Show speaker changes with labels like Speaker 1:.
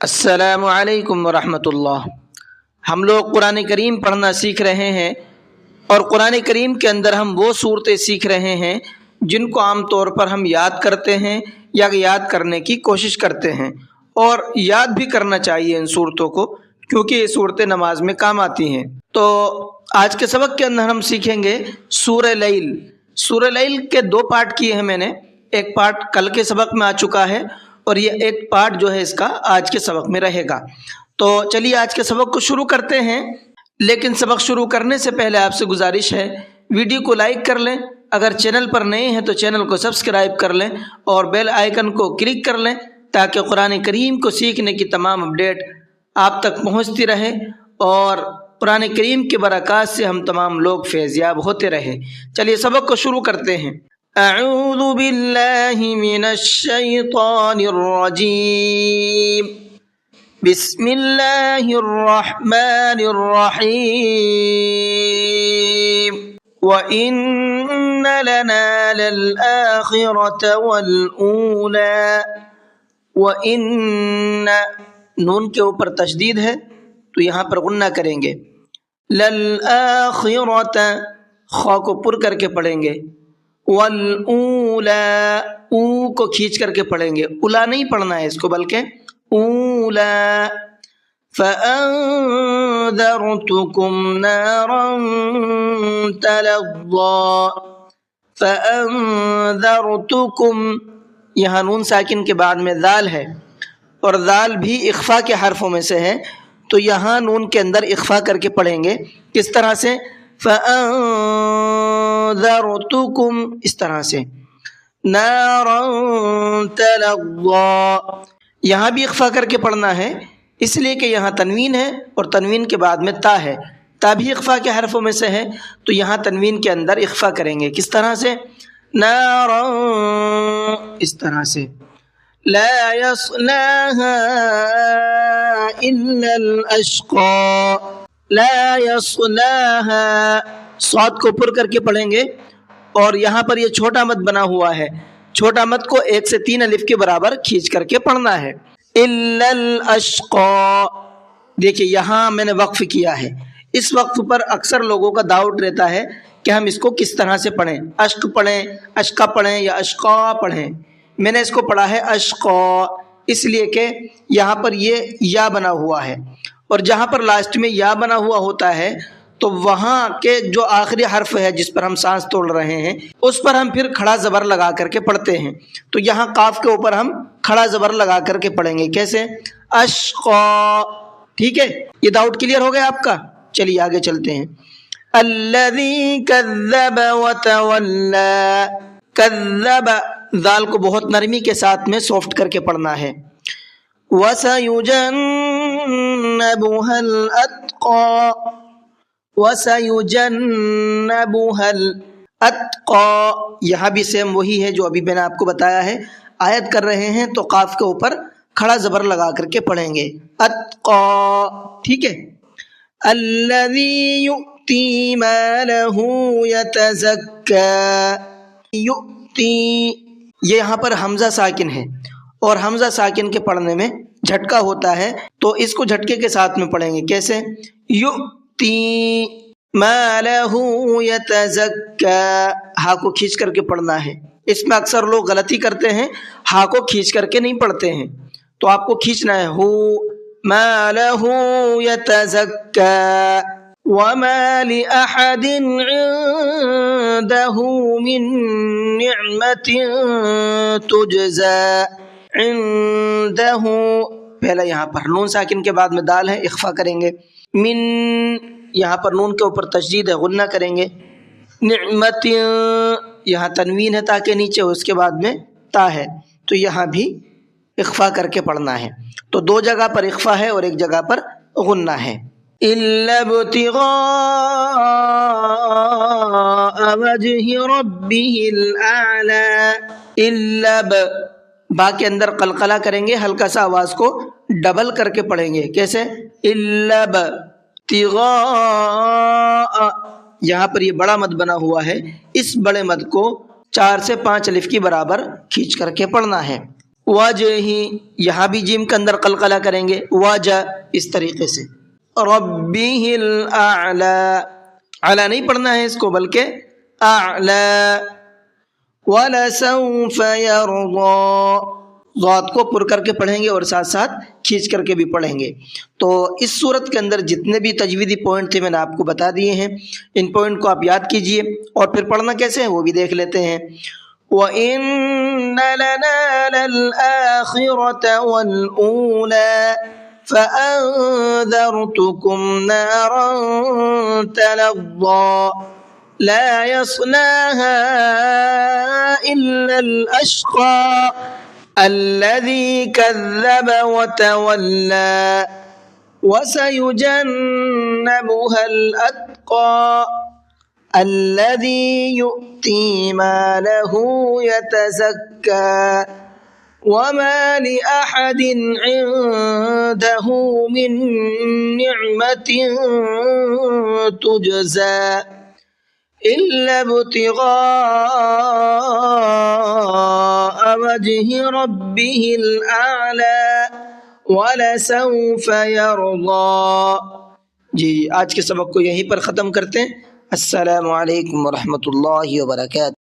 Speaker 1: السلام علیکم ورحمۃ اللہ۔ ہم لوگ قرآن کریم پڑھنا سیکھ رہے ہیں اور قرآن کریم کے اندر ہم وہ صورتیں سیکھ رہے ہیں جن کو عام طور پر ہم یاد کرتے ہیں یا یاد کرنے کی کوشش کرتے ہیں، اور یاد بھی کرنا چاہیے ان صورتوں کو، کیونکہ یہ صورتیں نماز میں کام آتی ہیں۔ تو آج کے سبق کے اندر ہم سیکھیں گے سورہ لیل۔ سورہ لیل کے دو پارٹ کیے ہیں میں نے، ایک پارٹ کل کے سبق میں آ چکا ہے اور یہ ایک پارٹ جو ہے اس کا آج کے سبق میں رہے گا۔ تو چلیے آج کے سبق کو شروع کرتے ہیں، لیکن سبق شروع کرنے سے پہلے آپ سے گزارش ہے ویڈیو کو لائک کر لیں، اگر چینل پر نئے ہیں تو چینل کو سبسکرائب کر لیں اور بیل آئیکن کو کلک کر لیں تاکہ قرآن کریم کو سیکھنے کی تمام اپڈیٹ آپ تک پہنچتی رہے اور قرآن کریم کے برکات سے ہم تمام لوگ فیضیاب ہوتے رہیں۔ چلیے سبق کو شروع کرتے ہیں۔ اعوذ باللہ من الشیطان الرجیم، بسم اللہ الرحمن الرحیم، وَإِنَّ لَنَا لَلْآخِرَةَ وَالْأُولَى۔ وَإِنَّ نون کے اوپر تشدید ہے تو یہاں پر غنہ کریں گے، لَلْآخِرَةَ خا کو پر کر کے پڑھیں گے، وَالْأُولَى او کو کھینچ کر کے پڑھیں گے، اولا نہیں پڑھنا ہے اس کو بلکہ اولا۔ فَأَنذَرْتُكُمْ نَارًا تَلَظَّىٰ۔ فَأَنذَرْتُكُمْ یہاں نون ساکن کے بعد میں ذال ہے اور ذال بھی اخفا کے حرفوں میں سے ہے، تو یہاں نون کے اندر اخفا کر کے پڑھیں گے۔ کس طرح سے؟ فَأَنذَرْتُكُمْ اس طرح سے، نَارًا تَلَظَّىٰ یہاں بھی اخفا کر کے پڑھنا ہے، اس لیے کہ یہاں تنوین ہے اور تنوین کے بعد میں تا ہے، تا بھی اخفا کے حرفوں میں سے ہے، تو یہاں تنوین کے اندر اخفا کریں گے۔ کس طرح سے؟ نَارًا اس طرح سے، لَا يَصْلَاهَا إِلَّا الْأَشْقَىٰ۔ لَا يَصْلَاهَا صاد کو پر کر کے پڑھیں گے اور یہاں پر یہ چھوٹا مد بنا ہوا ہے، چھوٹا مد کو 1 سے 3 الف کے برابر کھینچ کر کے پڑھنا ہے۔ إِلَّا الْأَشْقَىٰ دیکھیے یہاں میں نے وقف کیا ہے، اس وقف پر اکثر لوگوں کا ڈاؤٹ رہتا ہے کہ ہم اس کو کس طرح سے پڑھیں، اشق پڑھیں، اشقا پڑھیں یا اشقا پڑھیں۔ میں نے اس کو پڑھا ہے اشقا، اس لیے کہ یہاں پر یہ یا بنا ہوا ہے، اور جہاں پر لاسٹ میں یا بنا ہوا ہوتا ہے تو وہاں کے جو آخری حرف ہے جس پر ہم سانس توڑ رہے ہیں اس پر ہم پھر کھڑا زبر لگا کر کے پڑھتے ہیں، تو یہاں قاف کے اوپر ہم کھڑا زبر لگا کر کے پڑھیں گے۔ کیسے؟ اشقا۔ ٹھیک ہے، یہ ڈاؤٹ کلیئر ہو گیا آپ کا؟ چلیے آگے چلتے ہیں۔ الذی کذب وتولی، کذب ذال کو بہت نرمی کے ساتھ میں سافٹ کر کے پڑھنا ہے۔ وسیجنبها الاتقى، وَسَيُجَنَّبُهَا الْأَتْقَى یہاں بھی سیم وہی ہے جو ابھی میں نے آپ کو بتایا ہے، آیت کر رہے ہیں تو قاف کے اوپر کھڑا زبر لگا کر کے پڑھیں گے، اتقى۔ ٹھیک ہے، الَّذِي يُؤْتِي مَالَهُ يَتَزَكَّى، يُؤْتِي یہ یہاں پر حمزہ ساکن ہے اور حمزہ ساکن کے پڑھنے میں جھٹکا ہوتا ہے، تو اس کو جھٹکے کے ساتھ میں پڑھیں گے۔ کیسے؟ مَالَهُ يَتَزَكَّى ہا کو کھینچ کر کے پڑھنا ہے، اس میں اکثر لوگ غلطی کرتے ہیں، ہا کو کھینچ کر کے نہیں پڑھتے ہیں، تو آپ کو کھینچنا ہے، ہو مَالَهُ يَتَزَكَّى وَمَا لِأَحَدٍ عِندَهُ مِن نِعْمَةٍ تُجْزَى، عِندَهُ پہلا یہاں پر نون ساکن کے بعد میں دال ہے، اخفا کریں گے، من یہاں پر نون کے اوپر تشدید ہے، غنہ کریں گے، نعمت یہاں تنوین ہے تاکہ نیچے ہو، اس کے بعد میں تا ہے، تو یہاں بھی اخفا کر کے پڑھنا ہے، تو دو جگہ پر اخفا ہے اور ایک جگہ پر غنہ ہے۔ إِلَّا ابْتِغَاءَ وَجْهِ رَبِّهِ الْأَعْلَى، إِلَّا با کے اندر قلقلہ کریں گے، ہلکا سا آواز کو ڈبل کر کے پڑھیں گے۔ کیسے؟ إِلَّا ابْتِغَاءَ یہاں پر یہ بڑا مد بنا ہوا ہے، اس بڑے مد کو 4 سے 5 الف کی برابر کھینچ کر کے پڑھنا ہے۔ وجہی، یہاں بھی جیم کے اندر قلقلہ کریں گے، وجہ، اس طریقے سے. ربہ الاعلی، اعلی نہیں پڑھنا ہے اس کو بلکہ اعلی. وَلَسَوْفَ يَرْضَى، ضاد کو پر کر کے پڑھیں گے اور ساتھ ساتھ کھینچ کر کے بھی پڑھیں گے. تو اس صورت کے اندر جتنے بھی تجویدی پوائنٹ تھے میں نے آپ کو بتا دیے ہیں، ان پوائنٹ کو آپ یاد کیجئے اور پھر پڑھنا کیسے ہے وہ بھی دیکھ لیتے ہیں. وَإِنَّ لَنَا لَلْآخِرَةَ وَالْأُولَى فَأَنذَرْتُكُمْ نَارًا تَلَظَّى لَا يَصْلَاهَا إِلَّا الْأَشْقَى الَّذِي كَذَّبَ وَتَوَلَّى وَسَيُجَنَّبُهَا الْأَتْقَى الَّذِي يُؤْتِي مَالَهُ يَتَزَكَّى وَمَا لِأَحَدٍ عِندَهُ مِن نِّعْمَةٍ تُجْزَى إِلَّا ابْتِغَاءَ وَجْهِ رَبِّهِ الْأَعْلَى وَلَسَوْفَ يَرْضَى. جی آج کے سبق کو یہیں پر ختم کرتے ہیں. السلام علیکم ورحمۃ اللہ وبرکاتہ.